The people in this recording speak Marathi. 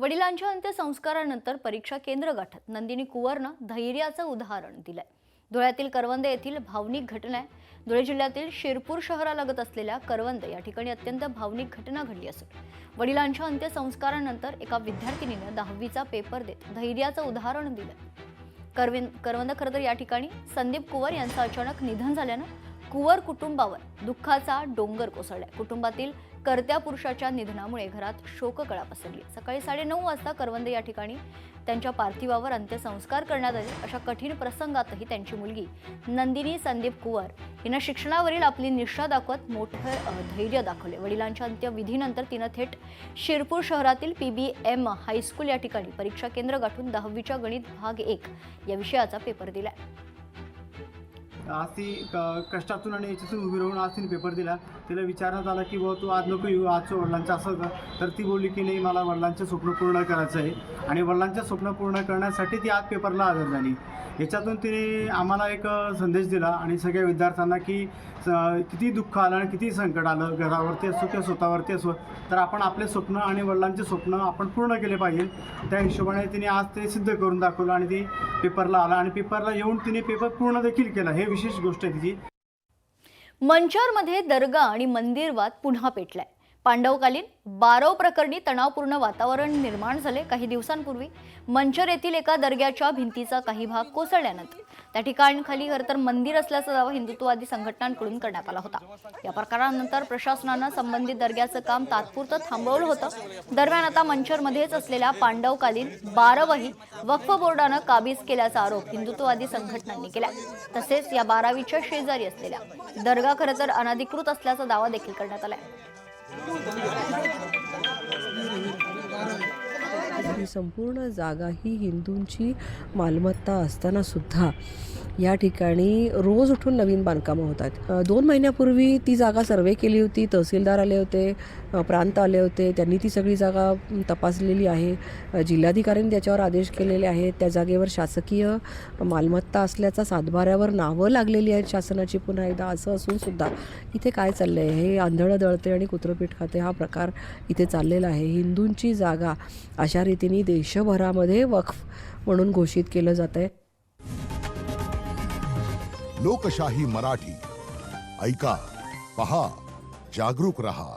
वडिलांच्या अंत्यसंस्कारानंतर परीक्षा केंद्र गाठत नंदिनी कुंवरनं धैर्याचं उदाहरण दिलंय। धुळ्यातील करवंद येथील भावनिक घटना आहे। धुळे जिल्ह्यातील शिरपूर शहरालगत असलेल्या करवंद या ठिकाणी अत्यंत भावनिक घटना घडली असून वडिलांच्या अंत्यसंस्कारानंतर एका विद्यार्थिनीने 10वीचा पेपर देत धैर्याचं उदाहरण दिलं। करवंद खरं तर या ठिकाणी संदीप कुंवर यांचं अचानक निधन झाल्यानं कुंवर कुटुंबावर दुःखाचा डोंगर कोसळलाय। कुटुंबातील कर्त्या पुरुषाच्या निधनामुळे घरात शोककळा पसरली। सकाळी 9:30 वाजता करवंद या ठिकाणी त्यांच्या पार्थिवावर अंत्यसंस्कार करण्यात आले। अशा कठीण प्रसंगातही त्यांची मुलगी नंदिनी संदीप कुंवर हिनं शिक्षणावरील आपली निष्ठा दाखवत मोठं धैर्य दाखवले। वडिलांच्या अंत्यविधीनंतर तिनं थेट शिरपूर शहरातील PBM हायस्कूल या ठिकाणी परीक्षा केंद्र गाठून 10वीच्या गणित भाग 1 या विषयाचा पेपर दिलाय। आज ती कष्टातून आणि याच्यातून उभी राहून आज तिने पेपर दिला। तिला विचारण्यात आला की बाबा तू आज नको येऊ, आजचं वडिलांचं असं तर ती बोलली की नाही, मला वडिलांचं स्वप्न पूर्ण करायचं आहे आणि वडिलांचं स्वप्न पूर्ण करण्यासाठी ती आज पेपरला हजर झाली। याच्यातून तिने आम्हाला एक संदेश दिला आणि सगळ्या विद्यार्थ्यांना की किती दुःख आलं आणि किती संकट आलं घरावरती असो किंवा स्वतःवरती असो तर आपण आपले स्वप्न आणि वडिलांचे स्वप्न आपण पूर्ण केले पाहिजे। त्या हिशोबाने तिने आज ते सिद्ध करून दाखवलं आणि ती पेपरला आला आणि पेपरला येऊन तिने पेपर पूर्ण देखील केला। हे विशेष गोष्ट आहे तिची। मंचरमध्ये दर्गा आणि मंदिर वाद पुन्हा पेटलाय। पांडवकालीन बारव प्रकरणी तणावपूर्ण वातावरण निर्माण झाले। काही दिवसांपूर्वी मंचर येथील एका दर्ग्याच्या भिंतीचा काही भाग कोसळल्यानंतर त्या ठिकाणी खाली खरं तर मंदिर असल्याचा दावा हिंदुत्ववादी संघटनांकडून करण्यात आला होता। या प्रकारानंतर प्रशासनानं संबंधित दर्ग्याचं काम तात्पुरतं थांबवलं होतं। दरम्यान आता मंचरमध्येच असलेल्या पांडवकालीन बारवही वक्फ बोर्डानं काबीज केल्याचा आरोप हिंदुत्ववादी संघटनांनी केला। तसेच या बारावीच्या शेजारी असलेल्या दर्गा खरं तर अनधिकृत असल्याचा दावा देखील करण्यात आलाय। ही संपूर्ण जागा ही हिंदूंची मालमत्ता असताना सुद्धा या ठिकाणी रोज उठून नवीन बांधकामं होतात। 2 महिन्यापूर्वी ती जागा सर्वे केली होती, तहसीलदार आले होते, प्रांत आले होते, त्यांनी ती सगळी जागा तपासलेली आहे। जिल्हाधिकाऱ्यांनी त्याच्यावर आदेश केलेले आहेत। त्या जागेवर शासकीय मालमत्ता असल्याचा सातबाऱ्यावर नावं लागलेली आहेत शासनाची। पुन्हा एकदा असं असून सुद्धा इथे काय चाललं आहे, हे आंधळं दळते आणि कुत्रपीठ खाते हा प्रकार इथे चाललेला आहे। हिंदूंची जागा अशा रीतीने देशभरामध्ये वक्फ म्हणून घोषित केलं जात आहे। लोकशाही मराठी ऐका, पहा, जागरूक रहा।